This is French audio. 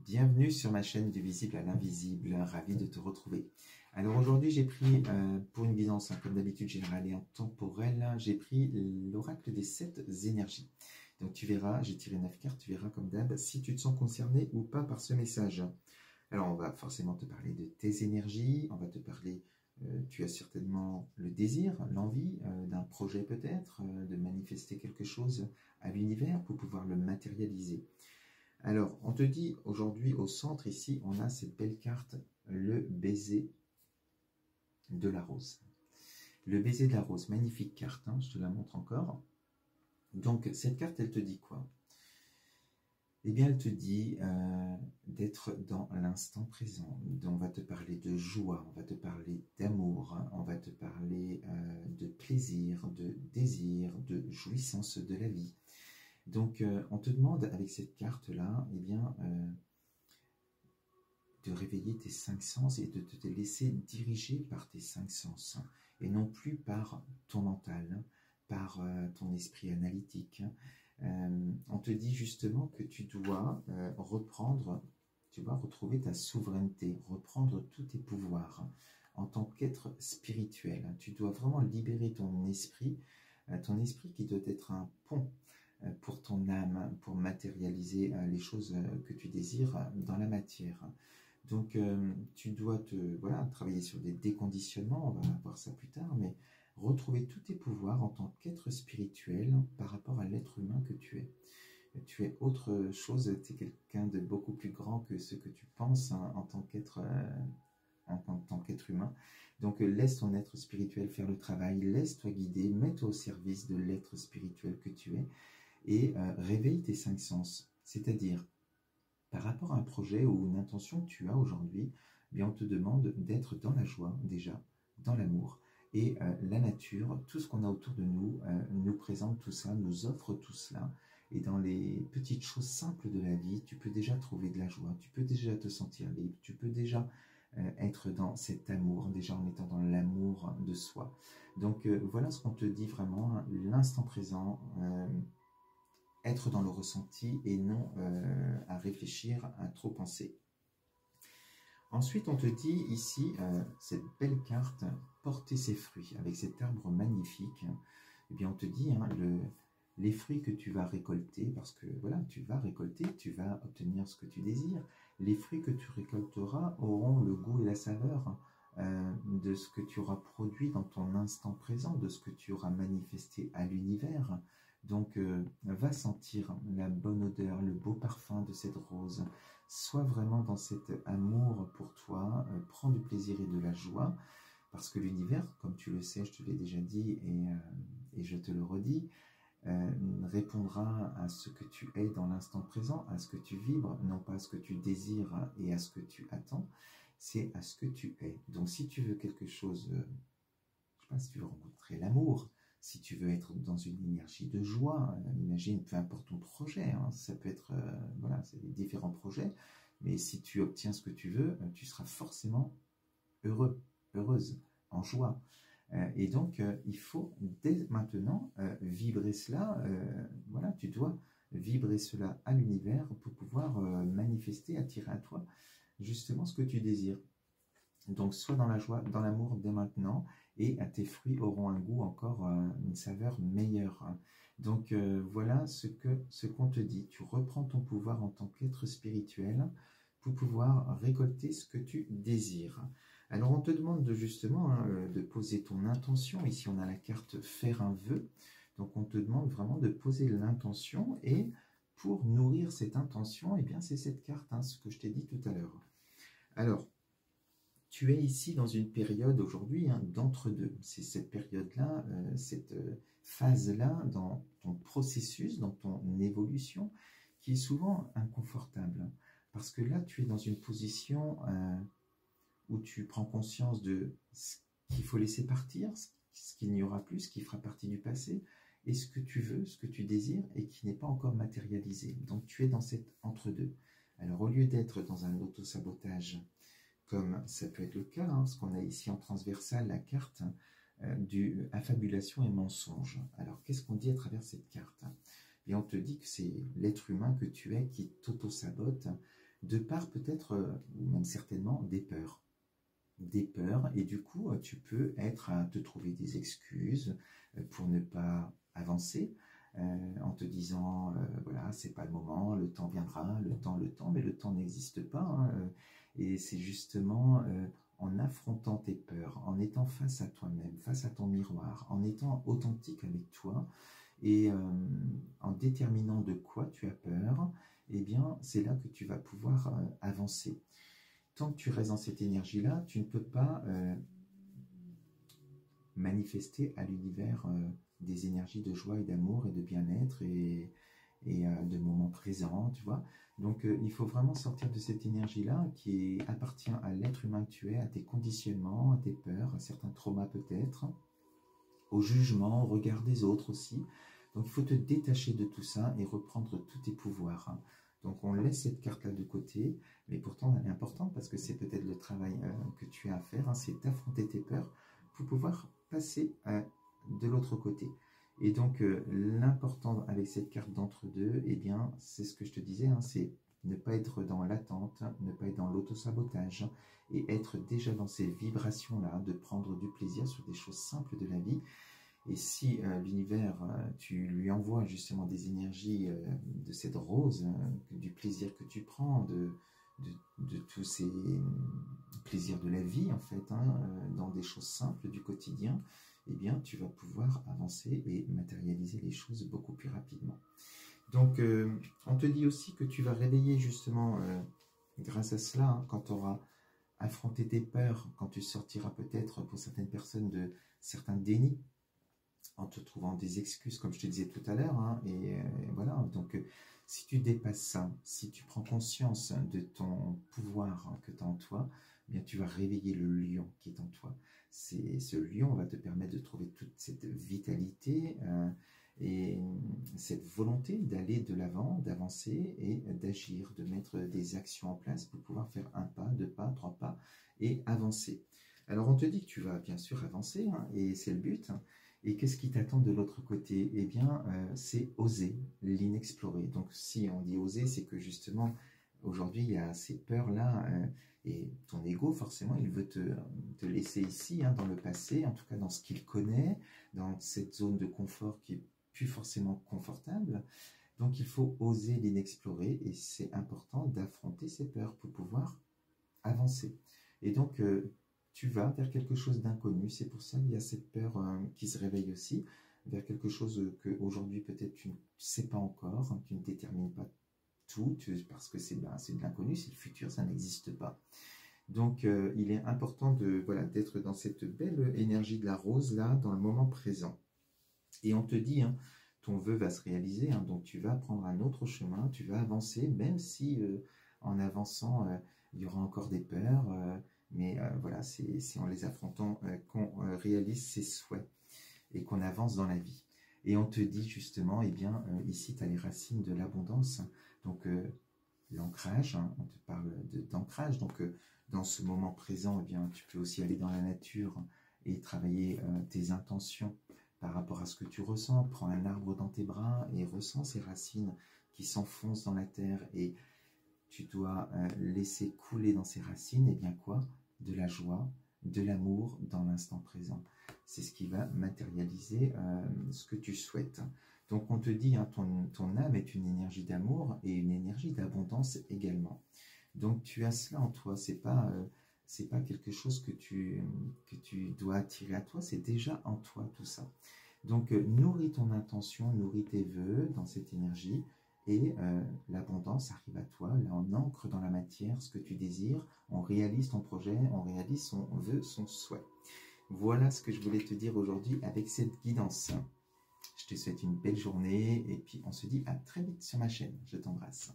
Bienvenue sur ma chaîne du visible à l'invisible, ravi de te retrouver. Alors aujourd'hui j'ai pris, pour une guidance, comme d'habitude générale et intemporelle, j'ai pris l'oracle des 7 énergies. Donc tu verras, j'ai tiré 9 cartes, tu verras comme d'hab si tu te sens concerné ou pas par ce message. Alors on va forcément te parler de tes énergies, on va te parler, tu as certainement le désir, l'envie d'un projet peut-être, de manifester quelque chose à l'univers pour pouvoir le matérialiser. Alors, on te dit aujourd'hui au centre, ici, on a cette belle carte, le baiser de la rose. Le baiser de la rose, magnifique carte, hein, je te la montre encore. Donc, cette carte, elle te dit quoi? Eh bien, elle te dit d'être dans l'instant présent. On va te parler de joie, on va te parler d'amour, hein, on va te parler de plaisir, de désir, de jouissance de la vie. Donc, on te demande avec cette carte-là, eh bien, de réveiller tes 5 sens et de te laisser diriger par tes 5 sens, hein, et non plus par ton mental, hein, par ton esprit analytique. On te dit justement que tu dois reprendre, tu dois retrouver ta souveraineté, reprendre tous tes pouvoirs, hein, en tant qu'être spirituel. Tu dois vraiment libérer ton esprit qui doit être un pont pour ton âme, pour matérialiser les choses que tu désires dans la matière. Donc, tu dois travailler sur des déconditionnements, on va voir ça plus tard, mais retrouver tous tes pouvoirs en tant qu'être spirituel par rapport à l'être humain que tu es. Tu es autre chose, tu es quelqu'un de beaucoup plus grand que ce que tu penses, hein, en tant qu'être humain. Donc laisse ton être spirituel faire le travail, laisse-toi guider, mets-toi au service de l'être spirituel que tu es et réveille tes 5 sens. C'est-à-dire, par rapport à un projet ou une intention que tu as aujourd'hui, eh bien on te demande d'être dans la joie déjà, dans l'amour. Et la nature, tout ce qu'on a autour de nous, nous présente tout ça, nous offre tout cela. Et dans les petites choses simples de la vie, tu peux déjà trouver de la joie, tu peux déjà te sentir libre, tu peux déjà être dans cet amour, déjà en étant dans l'amour de soi. Donc voilà ce qu'on te dit vraiment, hein, l'instant présent, être dans le ressenti et non à réfléchir, à trop penser. Ensuite, on te dit ici, cette belle carte, porter ses fruits, avec cet arbre magnifique. Eh bien, on te dit, hein, les fruits que tu vas récolter, parce que voilà, tu vas récolter, tu vas obtenir ce que tu désires. Les fruits que tu récolteras auront le goût et la saveur de ce que tu auras produit dans ton instant présent, de ce que tu auras manifesté à l'univers. Donc, va sentir la bonne odeur, le beau parfum de cette rose. Sois vraiment dans cet amour pour toi, prends du plaisir et de la joie, parce que l'univers, comme tu le sais, je te l'ai déjà dit et je te le redis, répondra à ce que tu es dans l'instant présent, à ce que tu vibres, non pas à ce que tu désires et à ce que tu attends, c'est à ce que tu es. Donc si tu veux quelque chose, je ne sais pas, si tu veux rencontrer l'amour, si tu veux être dans une énergie de joie, imagine, peu importe ton projet, hein, ça peut être, voilà, c'est des différents projets, mais si tu obtiens ce que tu veux, tu seras forcément heureux, heureuse, en joie. Et donc, il faut dès maintenant vibrer cela, voilà, tu dois vibrer cela à l'univers pour pouvoir manifester, attirer à toi justement ce que tu désires. Donc, sois dans la joie, dans l'amour dès maintenant, et tes fruits auront un goût encore, une saveur meilleure. Donc, voilà ce qu'on te dit. Tu reprends ton pouvoir en tant qu'être spirituel pour pouvoir récolter ce que tu désires. Alors, on te demande justement de poser ton intention. Ici, on a la carte « Faire un vœu ». Donc, on te demande vraiment de poser l'intention. Et pour nourrir cette intention, eh bien, c'est cette carte, hein, ce que je t'ai dit tout à l'heure. Alors, tu es ici dans une période aujourd'hui, hein, d'entre-deux. C'est cette période-là, cette phase-là dans ton processus, dans ton évolution, qui est souvent inconfortable. Parce que là, tu es dans une position où tu prends conscience de ce qu'il faut laisser partir, ce qu'il n'y aura plus, ce qui fera partie du passé, et ce que tu veux, ce que tu désires, et qui n'est pas encore matérialisé. Donc tu es dans cet entre-deux. Alors au lieu d'être dans un autosabotage, comme ça peut être le cas, hein, parce qu'on a ici en transversal la carte du affabulation et mensonge. Alors qu'est-ce qu'on dit à travers cette carte? Et on te dit que c'est l'être humain que tu es qui t'auto-sabote. de par peut-être, ou même certainement, des peurs. Des peurs, et du coup, tu peux être à te trouver des excuses pour ne pas avancer, en te disant, voilà, c'est pas le moment, le temps viendra, le temps, mais le temps n'existe pas, hein, et c'est justement en affrontant tes peurs, en étant face à toi-même, face à ton miroir, en étant authentique avec toi, et en déterminant de quoi tu as peur, eh bien, c'est là que tu vas pouvoir avancer. Tant que tu restes dans cette énergie-là, tu ne peux pas manifester à l'univers des énergies de joie et d'amour et de bien-être et de moments présents, tu vois. Donc, il faut vraiment sortir de cette énergie-là qui appartient à l'être humain que tu es, à tes conditionnements, à tes peurs, à certains traumas peut-être, au jugement, au regard des autres aussi. Donc, il faut te détacher de tout ça et reprendre tous tes pouvoirs, hein. Donc, on laisse cette carte-là de côté, mais pourtant, elle est importante parce que c'est peut-être le travail que tu as à faire, hein, c'est d'affronter tes peurs pour pouvoir passer de l'autre côté. Et donc, l'important avec cette carte d'entre-deux, eh bien, c'est ce que je te disais, hein, c'est ne pas être dans l'attente, ne pas être dans l'autosabotage et être déjà dans ces vibrations-là, de prendre du plaisir sur des choses simples de la vie. Et si l'univers, tu lui envoies justement des énergies de cette rose, du plaisir que tu prends, de tous ces plaisirs de la vie, en fait, hein, dans des choses simples du quotidien, eh bien, tu vas pouvoir avancer et matérialiser les choses beaucoup plus rapidement. Donc, on te dit aussi que tu vas réveiller justement, grâce à cela, hein, quand tu auras affronté tes peurs, quand tu sortiras peut-être pour certaines personnes de certains dénis, en te trouvant des excuses, comme je te disais tout à l'heure, hein, et voilà, donc si tu dépasses ça, si tu prends conscience de ton pouvoir que tu as en toi, eh bien tu vas réveiller le lion qui est en toi. Ce lion va te permettre de trouver toute cette vitalité et cette volonté d'aller de l'avant, d'avancer et d'agir, de mettre des actions en place pour pouvoir faire un pas, deux pas, trois pas et avancer. Alors on te dit que tu vas bien sûr avancer, hein, et c'est le but, hein. Et qu'est-ce qui t'attend de l'autre côté? Eh bien, c'est oser l'inexploré. Donc, si on dit oser, c'est que justement, aujourd'hui, il y a ces peurs-là, et ton ego, forcément, il veut te laisser ici, hein, dans le passé, en tout cas dans ce qu'il connaît, dans cette zone de confort qui est plus forcément confortable. Donc, il faut oser l'inexploré, et c'est important d'affronter ces peurs pour pouvoir avancer. Et donc, tu vas vers quelque chose d'inconnu. C'est pour ça qu'il y a cette peur qui se réveille aussi, vers quelque chose que aujourd'hui peut-être tu ne sais pas encore, hein, tu ne détermines pas tout, parce que c'est de l'inconnu, c'est le futur, ça n'existe pas. Donc, il est important d'être dans cette belle énergie de la rose, là, dans le moment présent. Et on te dit, hein, ton vœu va se réaliser, hein, donc tu vas prendre un autre chemin, tu vas avancer, même si en avançant, il y aura encore des peurs, mais voilà, c'est en les affrontant qu'on réalise ses souhaits et qu'on avance dans la vie. Et on te dit justement, eh bien, ici, tu as les racines de l'abondance, donc l'ancrage, hein, on te parle d'ancrage, donc dans ce moment présent, eh bien, tu peux aussi aller dans la nature et travailler tes intentions par rapport à ce que tu ressens. Prends un arbre dans tes bras et ressens ces racines qui s'enfoncent dans la terre, et tu dois laisser couler dans ces racines, et bien quoi? De la joie, de l'amour dans l'instant présent. C'est ce qui va matérialiser ce que tu souhaites. Donc on te dit, hein, ton âme est une énergie d'amour et une énergie d'abondance également. Donc tu as cela en toi, c'est pas quelque chose que tu dois attirer à toi, c'est déjà en toi tout ça. Donc nourris ton intention, nourris tes vœux dans cette énergie, et l'abondance arrive à toi. Là, on ancre dans la matière ce que tu désires, on réalise ton projet, on réalise son vœu, son souhait. Voilà ce que je voulais te dire aujourd'hui avec cette guidance. Je te souhaite une belle journée, et puis on se dit à très vite sur ma chaîne. Je t'embrasse.